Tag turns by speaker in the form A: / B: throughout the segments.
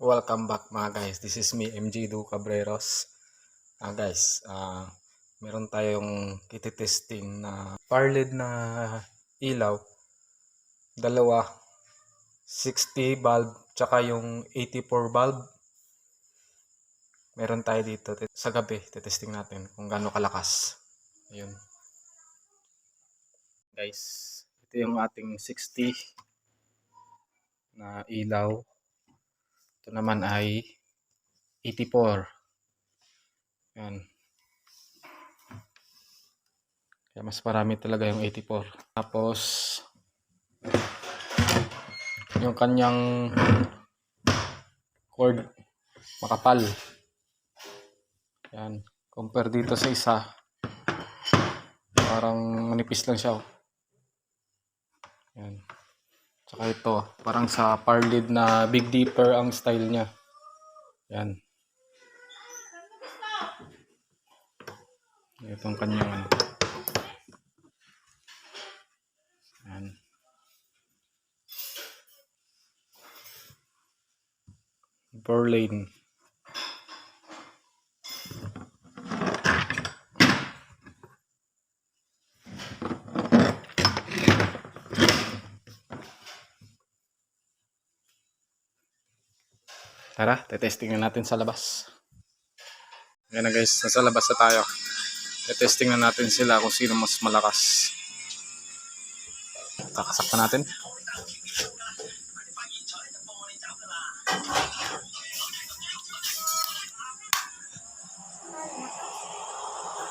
A: Welcome back mga guys. This is me, MJ Du Cabreros. Guys, meron tayong kititesting na parled na ilaw. Dalawa, 60 bulb, tsaka yung 84 bulb. Meron tayo dito sa gabi. Titesting natin kung gaano kalakas. Ayun. Guys, ito yung ating 60 na ilaw. Ito naman ay 84. Yan. Kaya mas marami talaga yung 84. Tapos, yung kanyang cord, makapal. Yan. Compare dito sa isa, parang manipis lang siya. Yan. Tsaka ito, parang sa parled na Big Dipper ang style niya. Yan. Itong kanyang ano. Yan. Berlin. Tara, tetesting na natin sa labas. Ayan na guys, nasa labas na tayo. Tetesting na natin sila kung sino mas malakas. Kakasaktan natin.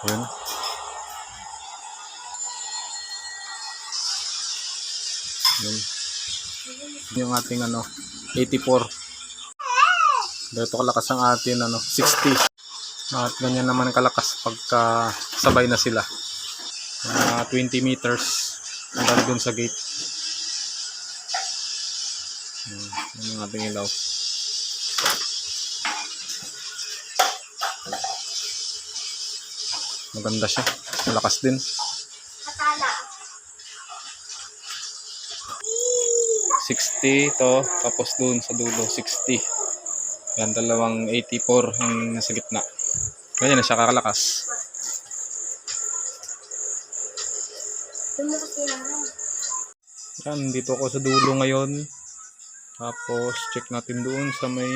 A: Ayan. Ayan. Yung ating 84. Dito kalakas ang atin 60. At ganyan naman kalakas pagka sabay na sila. 20 meters hanggang dun sa gate. Yan ang ating ilaw. Maganda siya. Malakas din. 60 to, tapos dun sa dulo 60. Yan, dalawang 84 yung nasa gitna. Ganyan na siya kakalakas. Yan, dito ako sa dulo ngayon. Tapos check natin doon sa may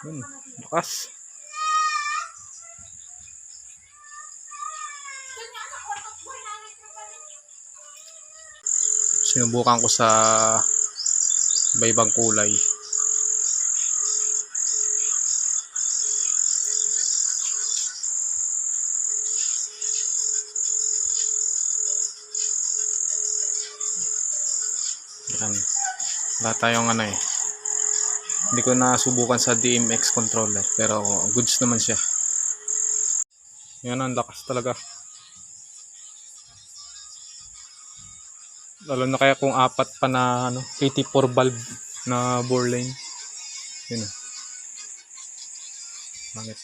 A: yun, lakas. Sinubukan ko sa iba-ibang kulay. Yan. Wala tayong hindi ko nasubukan sa DMX controller, pero goods naman siya. Yan, ang lakas talaga. Lalo na kaya kung apat pa na 84 bulb na bore lane. Yun. Bakit?